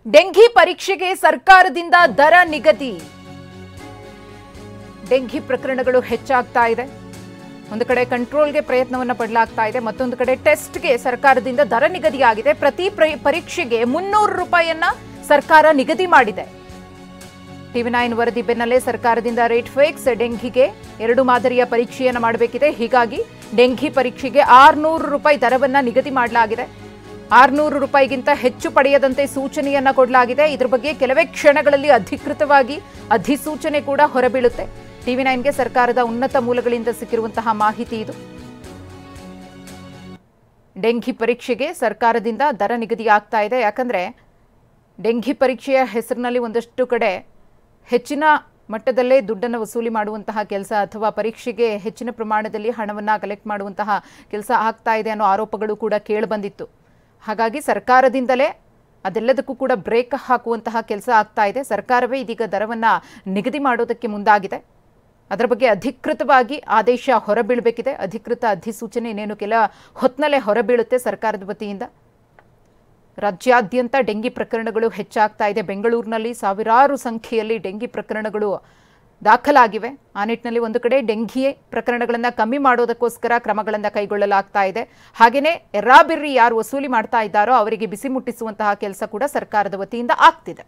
Dengue ಪರೀಕ್ಷೆಗೆ ಸರ್ಕಾರದಿಂದ ದರ ನಿಗದಿ. ಡೆಂಘಿ ಪ್ರಕರಣಗಳು ಹೆಚ್ಚಾಗ್ತಾ ಇದೆ. ಒಂದು ಕಡೆ ಕಂಟ್ರೋಲ್ಗೆ ಪ್ರಯತ್ನವನ್ನ ಪಡಲಾಗ್ತಾ ಇದೆ, ಮತ್ತೊಂದು ಕಡೆ ಟೆಸ್ಟ್ಗೆ ಸರ್ಕಾರದಿಂದ ದರ ನಿಗದಿಯಾಗಿದೆ. ಪ್ರತಿ ಪರೀಕ್ಷೆಗೆ 300 ರೂಪಾಯಿಯನ್ನ ಸರ್ಕಾರ ನಿಗದಿ ಮಾಡಿದೆ. TV9 ವರದಿ ಬೆನ್ನಲ್ಲೇ ಸರ್ಕಾರದಿಂದ ರೇಟ್ ಫಿಕ್ಸ್. ಡೆಂಘಿಗೆ 2 ಮಾದರಿಯ ಪರೀಕ್ಷೆಯನ್ನು ಮಾಡಬೇಕಿದೆ. ಹೀಗಾಗಿ ಡೆಂಘಿ ಪರೀಕ್ಷೆಗೆ 600 ರೂಪಾಯಿ ದರವನ್ನ ನಿಗದಿ ಮಾಡಲಾಗಿದೆ. 600 ರೂಪಾಯಿಗಿಂತ ಹೆಚ್ಚು ಪಡೆಯದಂತೆ ಸೂಚನೆಯನ್ನ ಕೊಡಲಾಗಿದೆ. ಇದರ ಬಗ್ಗೆ ಕೆಲವೇ ಕ್ಷಣಗಳಲ್ಲಿ ಅಧಿಕೃತವಾಗಿ ಅಧಿಸೂಚನೆ ಕೂಡ ಹೊರಬೀಳುತ್ತೆ. TV9ಗೆ ಸರ್ಕಾರದ ಉನ್ನತ ಮೂಲಗಳಿಂದ ಸಿಕ್ಕಿರುವಂತಹ ಮಾಹಿತಿ ಇದು. ಡೆಂಘಿ ಪರೀಕ್ಷೆಗೆ ಸರ್ಕಾರದಿಂದ ದರ ನಿಗದಿ ಆಗ್ತಾ ಇದೆ. ಯಾಕಂದ್ರೆ ಡೆಂಘಿ ಪರೀಕ್ಷೆಯ ಹೆಸರಿನಲ್ಲಿ ಒಂದಷ್ಟು ಕಡೆ ಹೆಚ್ಚಿನ ಮಟ್ಟದಲ್ಲೇ ದುಡ್ಡನ್ನು ವಸೂಲಿ ಮಾಡುವಂತಹ ಕೆಲಸ ಅಥವಾ ಪರೀಕ್ಷೆಗೆ ಹೆಚ್ಚಿನ ಪ್ರಮಾಣದಲ್ಲಿ ಹಣವನ್ನು ಕಲೆಕ್ಟ್ ಮಾಡುವಂತಹ ಕೆಲಸ ಆಗ್ತಾ ಇದೆ ಅನ್ನೋ ಆರೋಪಗಳು ಕೂಡ ಕೇಳಿಬಂದಿತ್ತು. ಹಾಗಾಗಿ ಸರ್ಕಾರದಿಂದಲೇ ಅದೆಲ್ಲದಕ್ಕೂ ಕೂಡ ಬ್ರೇಕ್ ಹಾಕುವಂತಹ ಕೆಲಸ ಆಗ್ತಾ ಇದೆ. ಸರ್ಕಾರವೇ ಇದೀಗ ದರವನ್ನು ನಿಗದಿ ಮಾಡೋದಕ್ಕೆ ಮುಂದಾಗಿದೆ. ಅದರ ಬಗ್ಗೆ ಅಧಿಕೃತವಾಗಿ ಆದೇಶ ಹೊರಬೀಳಬೇಕಿದೆ. ಅಧಿಕೃತ ಅಧಿಸೂಚನೆ ಇನ್ನೇನು ಕೆಲ ಹೊತ್ತಿನಲ್ಲೇ ಹೊರಬೀಳುತ್ತೆ ಸರ್ಕಾರದ ವತಿಯಿಂದ. ರಾಜ್ಯಾದ್ಯಂತ ಡೆಂಗಿ ಪ್ರಕರಣಗಳು ಹೆಚ್ಚಾಗ್ತಾ ಇದೆ. ಬೆಂಗಳೂರಿನಲ್ಲಿ ಸಾವಿರಾರು ಸಂಖ್ಯೆಯಲ್ಲಿ ಡೆಂಗಿ ಪ್ರಕರಣಗಳು ದಾಖಲಾಗಿವೆ. ಆ ನಿಟ್ಟಿನಲ್ಲಿ ಒಂದು ಕಡೆ ಡೆಂಗಿ ಪ್ರಕರಣಗಳನ್ನು ಕಮ್ಮಿ ಮಾಡೋದಕ್ಕೋಸ್ಕರ ಕ್ರಮಗಳನ್ನು ಕೈಗೊಳ್ಳಲಾಗ್ತಾ ಇದೆ. ಹಾಗೆಯೇ ಎರ್ರಾಬಿರ್ರಿ ಯಾರು ವಸೂಲಿ ಮಾಡ್ತಾ ಇದ್ದಾರೋ ಅವರಿಗೆ ಬಿಸಿ ಮುಟ್ಟಿಸುವಂತಹ ಕೆಲಸ ಕೂಡ ಸರ್ಕಾರದ ವತಿಯಿಂದ ಆಗ್ತಿದೆ.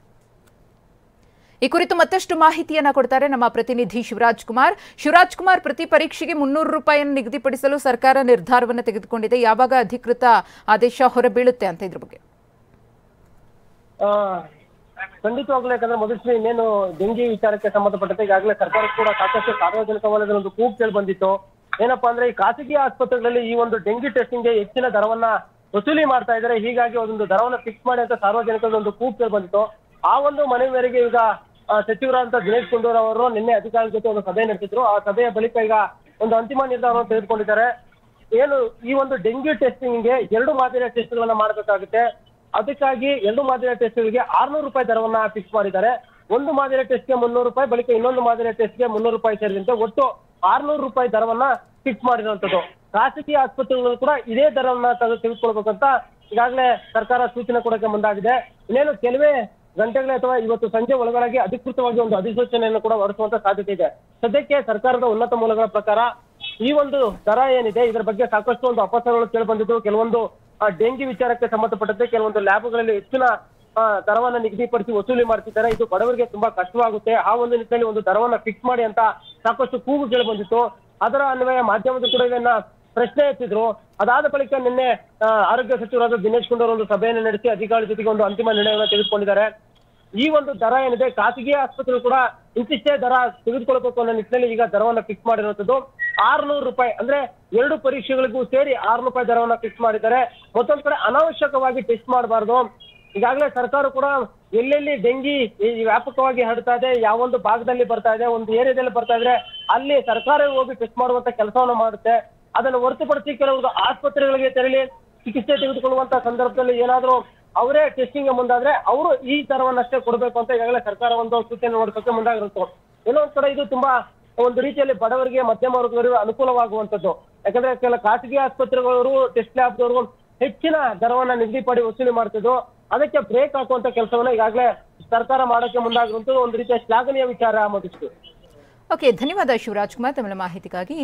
ಈ ಕುರಿತು ಮತ್ತಷ್ಟು ಮಾಹಿತಿಯನ್ನ ಕೊಡ್ತಾರೆ ನಮ್ಮ ಪ್ರತಿನಿಧಿ ಶಿವರಾಜ್ ಕುಮಾರ್. ಶಿವರಾಜ್ ಕುಮಾರ್, ಪ್ರತಿ ಪರೀಕ್ಷೆಗೆ 300 ರೂಪಾಯಿಯನ್ನು ನಿಗದಿಪಡಿಸಲು ಸರ್ಕಾರ ನಿರ್ಧಾರವನ್ನು ತೆಗೆದುಕೊಂಡಿದೆ. ಯಾವಾಗ ಅಧಿಕೃತ ಆದೇಶ ಹೊರಬೀಳುತ್ತೆ ಅಂತ ಇದ್ರ ಬಗ್ಗೆ? ಖಂಡಿತವಾಗ್ಲೂ, ಯಾಕಂದ್ರೆ ಮೊದಲು ಇನ್ನೇನು ಡೆಂಗಿ ವಿಚಾರಕ್ಕೆ ಸಂಬಂಧಪಟ್ಟಂತೆ ಈಗಾಗಲೇ ಸರ್ಕಾರ ಕೂಡ ಸಾಕಷ್ಟು ಸಾರ್ವಜನಿಕ ವಲಯದ ಒಂದು ಕೂಗು ಕೇಳಿ ಬಂದಿತ್ತು. ಏನಪ್ಪಾ ಅಂದ್ರೆ ಈ ಖಾಸಗಿ ಆಸ್ಪತ್ರೆಗಳಲ್ಲಿ ಈ ಒಂದು ಡೆಂಗಿ ಟೆಸ್ಟಿಂಗ್ಗೆ ಹೆಚ್ಚಿನ ದರವನ್ನ ವಸೂಲಿ ಮಾಡ್ತಾ ಇದ್ದಾರೆ. ಹೀಗಾಗಿ ಒಂದು ದರವನ್ನ ಫಿಕ್ಸ್ ಮಾಡಿ ಅಂತ ಸಾರ್ವಜನಿಕರ ಒಂದು ಕೂಗು ಕೇಳಿ ಬಂದಿತ್ತು. ಆ ಒಂದು ಮನವಿ ಮೇರೆಗೆ ಈಗ ಸಚಿವರಾದಂತ ದಿನೇಶ್ ಗುಂಡೂರಾವ್ ಅವರು ನಿನ್ನೆ ಅಧಿಕಾರಿಗಳ ಜೊತೆ ಒಂದು ಸಭೆ ನಡೆಸಿದ್ರು. ಆ ಸಭೆಯ ಬಳಿಕ ಈಗ ಒಂದು ಅಂತಿಮ ನಿರ್ಧಾರವನ್ನು ತೆಗೆದುಕೊಂಡಿದ್ದಾರೆ. ಏನು ಈ ಒಂದು ಡೆಂಗ್ಯೂ ಟೆಸ್ಟಿಂಗ್ಗೆ 2 ಮಾದರಿಯ ಟೆಸ್ಟ್ಗಳನ್ನ ಮಾಡಬೇಕಾಗುತ್ತೆ. ಅದಕ್ಕಾಗಿ 2 ಮಾದರಿಯ ಟೆಸ್ಟ್ಗಳಿಗೆ 600 ರೂಪಾಯಿ ದರವನ್ನ ಫಿಕ್ಸ್ ಮಾಡಿದ್ದಾರೆ. ಒಂದು ಮಾದರಿಯ ಟೆಸ್ಟ್ಗೆ 300 ರೂಪಾಯಿ, ಬಳಿಕ ಇನ್ನೊಂದು ಮಾದರಿಯ ಟೆಸ್ಟ್ಗೆ 300 ರೂಪಾಯಿ ಸೇರಿದಂತೆ ಒಟ್ಟು 600 ರೂಪಾಯಿ ದರವನ್ನ ಫಿಕ್ಸ್ ಮಾಡಿರುವಂತದ್ದು. ಖಾಸಗಿ ಆಸ್ಪತ್ರೆಗಳು ಕೂಡ ಇದೇ ದರವನ್ನ ತೆಗೆದುಕೊಳ್ಬೇಕಂತ ಈಗಾಗಲೇ ಸರ್ಕಾರ ಸೂಚನೆ ಕೊಡಕ್ಕೆ ಮುಂದಾಗಿದೆ. ಇನ್ನೇನು ಕೆಲವೇ ಗಂಟೆಗಳೇ ಅಥವಾ ಇವತ್ತು ಸಂಜೆ ಒಳಗಾಗಿ ಅಧಿಕೃತವಾಗಿ ಒಂದು ಅಧಿಸೂಚನೆಯನ್ನು ಕೂಡ ಹೊರಡಿಸುವಂತ ಸಾಧ್ಯತೆ ಇದೆ. ಸದ್ಯಕ್ಕೆ ಸರ್ಕಾರದ ಉನ್ನತ ಮೂಲಗಳ ಪ್ರಕಾರ ಈ ಒಂದು ದರ ಏನಿದೆ ಇದರ ಬಗ್ಗೆ ಸಾಕಷ್ಟು ಒಂದು ಅಪಸರಗಳು ಕೇಳಿ ಬಂದಿದ್ದು. ಕೆಲವೊಂದು ಡೆಂಗಿ ವಿಚಾರಕ್ಕೆ ಸಂಬಂಧಪಟ್ಟಂತೆ ಕೆಲವೊಂದು ಲ್ಯಾಬ್ಗಳಲ್ಲಿ ಹೆಚ್ಚಿನ ದರವನ್ನ ನಿಗದಿಪಡಿಸಿ ವಸೂಲಿ ಮಾಡ್ತಿದ್ದಾರೆ. ಇದು ಬಡವರಿಗೆ ತುಂಬಾ ಕಷ್ಟವಾಗುತ್ತೆ. ಆ ಒಂದು ನಿಟ್ಟಿನಲ್ಲಿ ಒಂದು ದರವನ್ನ ಫಿಕ್ಸ್ ಮಾಡಿ ಅಂತ ಸಾಕಷ್ಟು ಕೂಗು ಕೇಳಿ ಬಂದಿತ್ತು. ಅದರ ಅನ್ವಯ ಮಾಧ್ಯಮದ ಕೂಡ ಇದನ್ನ ಪ್ರಶ್ನೆ ಎತ್ತಿದ್ರು. ಅದಾದ ಬಳಿಕ ನಿನ್ನೆ ಆರೋಗ್ಯ ಸಚಿವರಾದ ದಿನೇಶ್ ಗುಂಡೂರಾವ್ ಒಂದು ಸಭೆಯನ್ನು ನಡೆಸಿ ಅಧಿಕಾರಿಗಳ ಜೊತೆಗೆ ಒಂದು ಅಂತಿಮ ನಿರ್ಣಯವನ್ನು ತೆಗೆದುಕೊಂಡಿದ್ದಾರೆ. ಈ ಒಂದು ದರ ಏನಿದೆ ಖಾಸಗಿ ಆಸ್ಪತ್ರೆಗಳು ಕೂಡ ಇಂತಿಷ್ಟೇ ದರ ತೆಗೆದುಕೊಳ್ಬೇಕು ಅನ್ನೋ ನಿಟ್ಟಿನಲ್ಲಿ ಈಗ ದರವನ್ನ ಫಿಕ್ಸ್ ಮಾಡಿರುವಂತದ್ದು. 600 ರೂಪಾಯಿ ಅಂದ್ರೆ 2 ಪರೀಕ್ಷೆಗಳಿಗೂ ಸೇರಿ 600 ರೂಪಾಯಿ ದರವನ್ನ ಫಿಕ್ಸ್ ಮಾಡಿದ್ದಾರೆ. ಮತ್ತೊಂದ್ ಕಡೆ ಅನಾವಶ್ಯಕವಾಗಿ ಟೆಸ್ಟ್ ಮಾಡಬಾರ್ದು. ಈಗಾಗಲೇ ಸರ್ಕಾರ ಕೂಡ ಎಲ್ಲೆಲ್ಲಿ ಡೆಂಗಿ ವ್ಯಾಪಕವಾಗಿ ಹರಡ್ತಾ ಇದೆ, ಯಾವೊಂದು ಭಾಗದಲ್ಲಿ ಬರ್ತಾ ಇದೆ, ಒಂದು ಏರಿಯಾದಲ್ಲಿ ಬರ್ತಾ ಇದ್ರೆ ಅಲ್ಲಿ ಸರ್ಕಾರ ಹೋಗಿ ಟೆಸ್ಟ್ ಮಾಡುವಂತ ಕೆಲಸವನ್ನು ಮಾಡುತ್ತೆ. ಅದನ್ನು ಹೊರತುಪಡಿಸಿ ಕೆಲವು ಆಸ್ಪತ್ರೆಗಳಿಗೆ ತೆರಳಿ ಚಿಕಿತ್ಸೆ ತೆಗೆದುಕೊಳ್ಳುವಂತ ಸಂದರ್ಭದಲ್ಲಿ ಏನಾದ್ರೂ ಅವರೇ ಟೆಸ್ಟಿಂಗ್ ಮುಂದಾದ್ರೆ ಅವರು ಈ ದರವನ್ನಷ್ಟೇ ಕೊಡಬೇಕು ಅಂತ ಈಗಾಗಲೇ ಸರ್ಕಾರ ಒಂದು ಸೂಚನೆ ಹೊರಡಿಸೋಕೆ ಮುಂದಾಗಿರುತ್ತೆ. ಇನ್ನೊಂದ್ ಕಡೆ ಇದು ತುಂಬಾ ಒಂದು ರೀತಿಯಲ್ಲಿ ಬಡವರಿಗೆ, ಮಧ್ಯಮ ವರ್ಗದವರಿಗೆ ಅನುಕೂಲವಾಗುವಂತದ್ದು. ಯಾಕಂದ್ರೆ ಕೆಲ ಖಾಸಗಿ ಆಸ್ಪತ್ರೆಗಳವರು ಟೆಸ್ಟ್ ಲ್ಯಾಬ್ದವರು ಹೆಚ್ಚಿನ ದರವನ್ನ ನಿಗದಿಪಡಿ ವಸೂಲಿ ಮಾಡ್ತಿದ್ರು. ಅದಕ್ಕೆ ಬ್ರೇಕ್ ಹಾಕುವಂತ ಕೆಲಸವನ್ನ ಈಗಾಗಲೇ ಸರ್ಕಾರ ಮಾಡೋಕೆ ಮುಂದಾಗಿರುವಂತದ್ದು ಒಂದು ರೀತಿಯ ಶ್ಲಾಘನೀಯ ವಿಚಾರ. ಮಧುಶ್ರೀ, ಓಕೆ, ಧನ್ಯವಾದ ಶಿವರಾಜ್ ಕುಮಾರ್ ತಮ್ಮ ಮಾಹಿತಿಗಾಗಿ.